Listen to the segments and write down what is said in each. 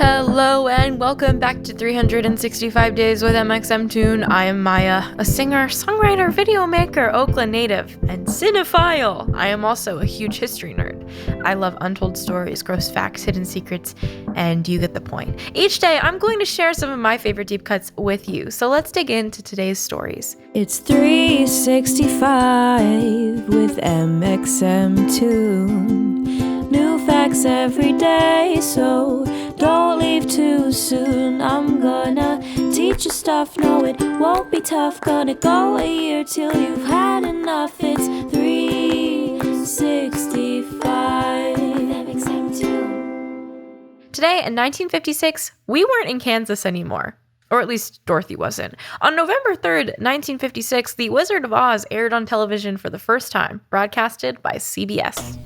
Hello and welcome back to 365 Days with mxmtoon. I am Maia, a singer, songwriter, video maker, Oakland native, and cinephile. I am also a huge history nerd. I love untold stories, gross facts, hidden secrets, and you get the point. Each day, I'm going to share some of my favorite deep cuts with you, so let's dig into today's stories. It's 365 with mxmtoon. New facts every day, so don't leave too soon. I'm gonna teach you stuff, no it won't be tough. Gonna go a year till you've had enough. It's 365 mxmtoon. Today in 1956, we weren't in Kansas anymore. Or at least Dorothy wasn't. On November 3rd, 1956, The Wizard of Oz aired on television for the first time, broadcasted by CBS.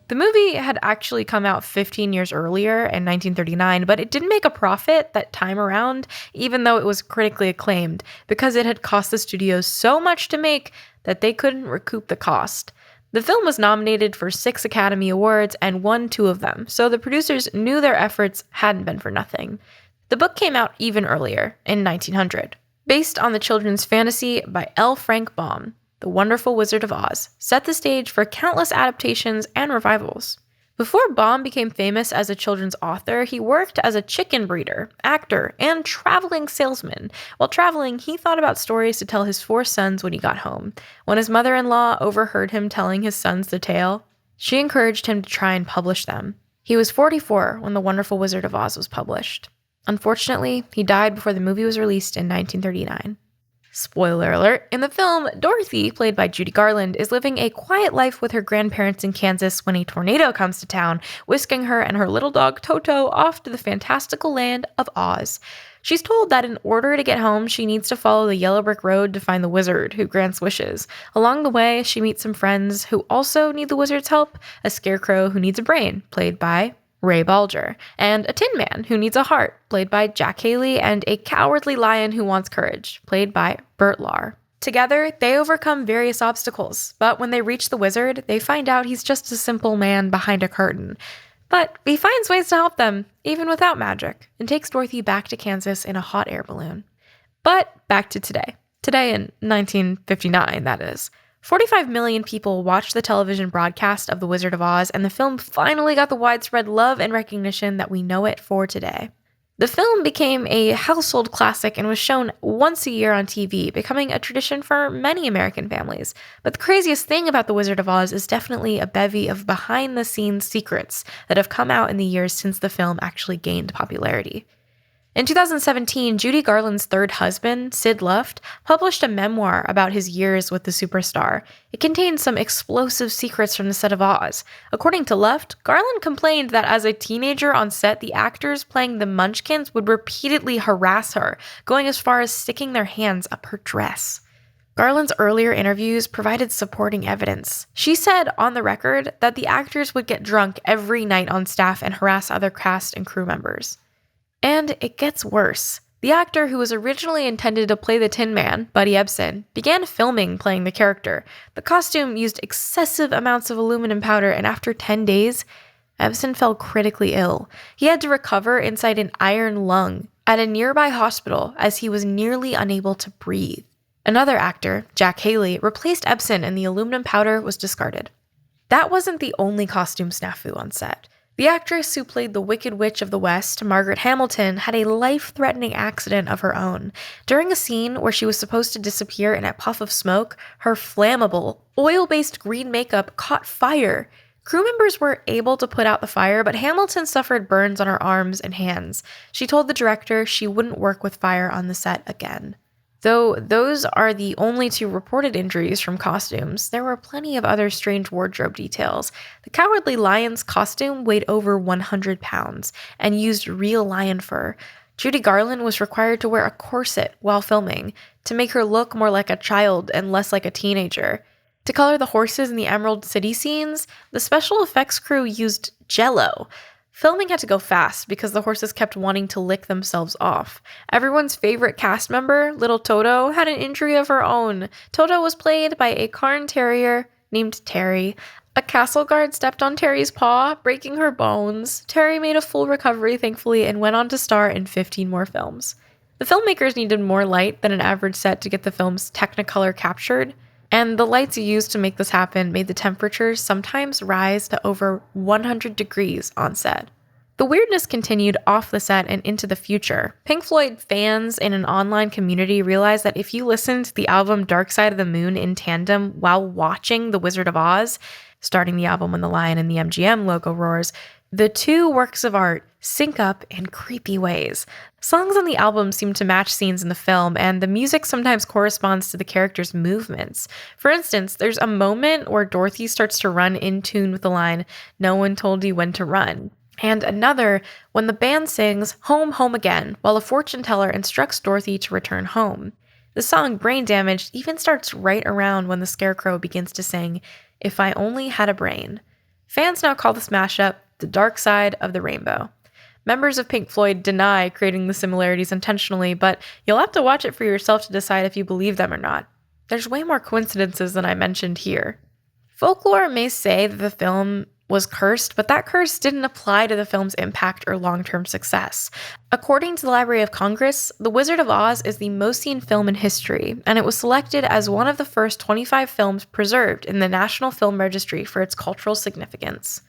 The movie had actually come out 15 years earlier in 1939, but it didn't make a profit that time around, even though it was critically acclaimed, because it had cost the studios so much to make that they couldn't recoup the cost. The film was nominated for 6 Academy Awards and won 2 of them, so the producers knew their efforts hadn't been for nothing. The book came out even earlier, in 1900, based on the children's fantasy by L. Frank Baum. The Wonderful Wizard of Oz set the stage for countless adaptations and revivals. Before Baum became famous as a children's author, he worked as a chicken breeder, actor, and traveling salesman. While traveling, he thought about stories to tell his 4 sons when he got home. When his mother-in-law overheard him telling his sons the tale, she encouraged him to try and publish them. He was 44 when The Wonderful Wizard of Oz was published. Unfortunately, he died before the movie was released in 1939. Spoiler alert, in the film, Dorothy, played by Judy Garland, is living a quiet life with her grandparents in Kansas when a tornado comes to town, whisking her and her little dog Toto off to the fantastical land of Oz. She's told that in order to get home, she needs to follow the yellow brick road to find the wizard who grants wishes. Along the way, she meets some friends who also need the wizard's help, a scarecrow who needs a brain, played by Ray Balger, and a Tin Man who needs a heart, played by Jack Haley, and a cowardly lion who wants courage, played by Bert Lahr. Together, they overcome various obstacles, but when they reach the wizard, they find out he's just a simple man behind a curtain. But he finds ways to help them, even without magic, and takes Dorothy back to Kansas in a hot air balloon. But back to today. Today in 1959, that is. 45 million people watched the television broadcast of The Wizard of Oz, and the film finally got the widespread love and recognition that we know it for today. The film became a household classic and was shown once a year on TV, becoming a tradition for many American families. But the craziest thing about The Wizard of Oz is definitely a bevy of behind-the-scenes secrets that have come out in the years since the film actually gained popularity. In 2017, Judy Garland's third husband, Sid Luft, published a memoir about his years with the superstar. It contained some explosive secrets from the set of Oz. According to Luft, Garland complained that as a teenager on set, the actors playing the Munchkins would repeatedly harass her, going as far as sticking their hands up her dress. Garland's earlier interviews provided supporting evidence. She said on the record that the actors would get drunk every night on staff and harass other cast and crew members. And it gets worse. The actor who was originally intended to play the Tin Man, Buddy Ebsen, began filming playing the character. The costume used excessive amounts of aluminum powder, and after 10 days, Ebsen fell critically ill. He had to recover inside an iron lung at a nearby hospital as he was nearly unable to breathe. Another actor, Jack Haley, replaced Ebsen and the aluminum powder was discarded. That wasn't the only costume snafu on set. The actress who played the Wicked Witch of the West, Margaret Hamilton, had a life-threatening accident of her own. During a scene where she was supposed to disappear in a puff of smoke, her flammable, oil-based green makeup caught fire. Crew members were able to put out the fire, but Hamilton suffered burns on her arms and hands. She told the director she wouldn't work with fire on the set again. Though those are the only 2 reported injuries from costumes, there were plenty of other strange wardrobe details. The Cowardly Lion's costume weighed over 100 pounds and used real lion fur. Judy Garland was required to wear a corset while filming to make her look more like a child and less like a teenager. To color the horses in the Emerald City scenes, the special effects crew used Jell-O. Filming had to go fast because the horses kept wanting to lick themselves off. Everyone's favorite cast member, little Toto, had an injury of her own. Toto was played by a Cairn Terrier named Terry. A castle guard stepped on Terry's paw, breaking her bones. Terry made a full recovery, thankfully, and went on to star in 15 more films. The filmmakers needed more light than an average set to get the film's Technicolor captured, and the lights used to make this happen made the temperatures sometimes rise to over 100 degrees on set. The weirdness continued off the set and into the future. Pink Floyd fans in an online community realized that if you listened to the album Dark Side of the Moon in tandem while watching The Wizard of Oz, starting the album when the lion and the MGM logo roars, the two works of art sync up in creepy ways. Songs on the album seem to match scenes in the film, and the music sometimes corresponds to the characters' movements. For instance, there's a moment where Dorothy starts to run in tune with the line, "No one told you when to run." And another when the band sings "Home, Home Again," while a fortune teller instructs Dorothy to return home. The song Brain Damaged even starts right around when the Scarecrow begins to sing, "If I Only Had a Brain." Fans now call this mashup the Dark Side of the Rainbow. Members of Pink Floyd deny creating the similarities intentionally, but you'll have to watch it for yourself to decide if you believe them or not. There's way more coincidences than I mentioned here. Folklore may say that the film was cursed, but that curse didn't apply to the film's impact or long-term success. According to the Library of Congress, The Wizard of Oz is the most seen film in history, and it was selected as one of the first 25 films preserved in the National Film Registry for its cultural significance.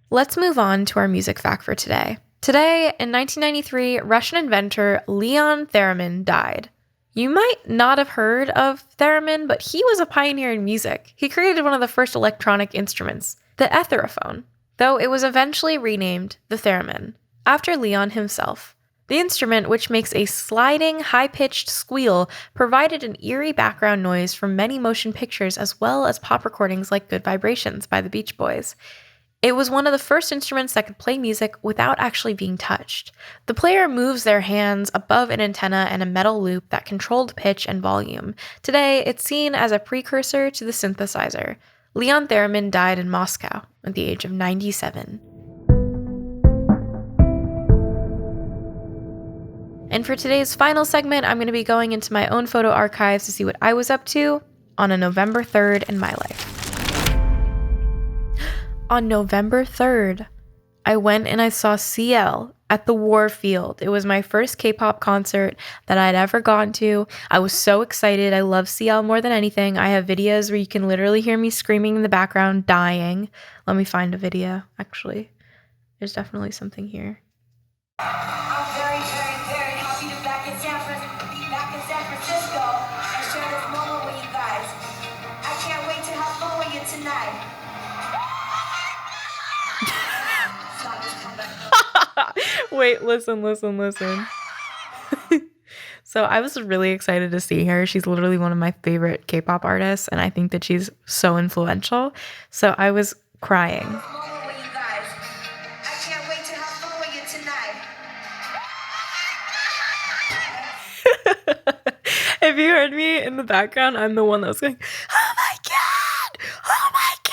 Let's move on to our music fact for today. Today, in 1993, Russian inventor Leon Theremin died. You might not have heard of Theremin, but he was a pioneer in music. He created one of the first electronic instruments, the etherophone, though it was eventually renamed the theremin, after Leon himself. The instrument, which makes a sliding, high-pitched squeal, provided an eerie background noise from many motion pictures as well as pop recordings like Good Vibrations by the Beach Boys. It was one of the first instruments that could play music without actually being touched. The player moves their hands above an antenna and a metal loop that controlled pitch and volume. Today, it's seen as a precursor to the synthesizer. Leon Theremin died in Moscow at the age of 97. And for today's final segment, I'm going to be going into my own photo archives to see what I was up to on a November 3rd in my life. On November 3rd, I went and I saw CL at the Warfield. It was my first K-pop concert that I'd ever gone to. I was so excited. I love CL more than anything. I have videos where you can literally hear me screaming in the background, dying. Let me find a video, actually. There's definitely something here. I'm very, very, very happy to be back in San Francisco and share this moment with you guys. I can't wait to have fun with you tonight. Wait, listen. So I was really excited to see her. She's literally one of my favorite K-pop artists, and I think that she's so influential. So I was crying. Moment with you guys. I can't wait to have fun with you tonight. If you heard me in the background, I'm the one that was going, "Oh my God! Oh my God!"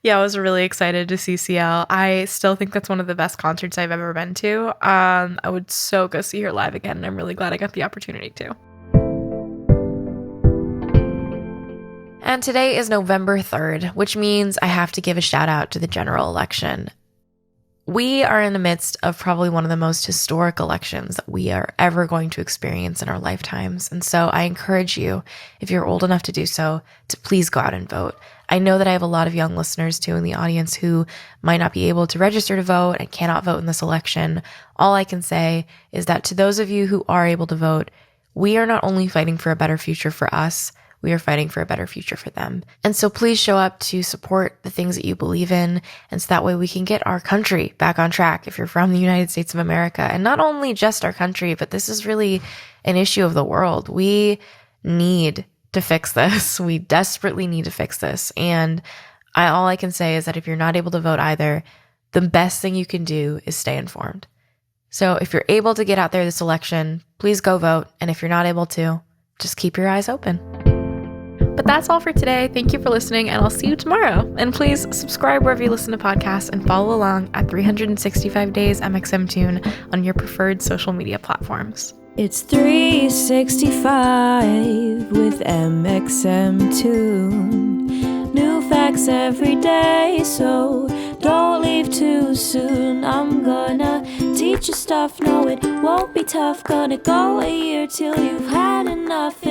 Yeah, I was really excited to see CL. I still think that's one of the best concerts I've ever been to. I would so go see her live again, and I'm really glad I got the opportunity to. And today is November 3rd, which means I have to give a shout out to the general election. We are in the midst of probably one of the most historic elections that we are ever going to experience in our lifetimes. And so I encourage you, if you're old enough to do so, to please go out and vote. I know that I have a lot of young listeners too in the audience who might not be able to register to vote and cannot vote in this election. All I can say is that to those of you who are able to vote, we are not only fighting for a better future for us, we are fighting for a better future for them. And so please show up to support the things that you believe in. And so that way we can get our country back on track if you're from the United States of America. And not only just our country, but this is really an issue of the world. We need to fix this. We desperately need to fix this. And all I can say is that if you're not able to vote either, the best thing you can do is stay informed. So if you're able to get out there this election, please go vote. And if you're not able to, just keep your eyes open. But that's all for today. Thank you for listening, and I'll see you tomorrow. And please subscribe wherever you listen to podcasts and follow along at 365 Days mxmtoon on your preferred social media platforms. It's 365 with mxmtoon. New facts facts every day, so don't leave too soon. I'm gonna teach you stuff, no it won't be tough. Gonna go a year till you've had enough.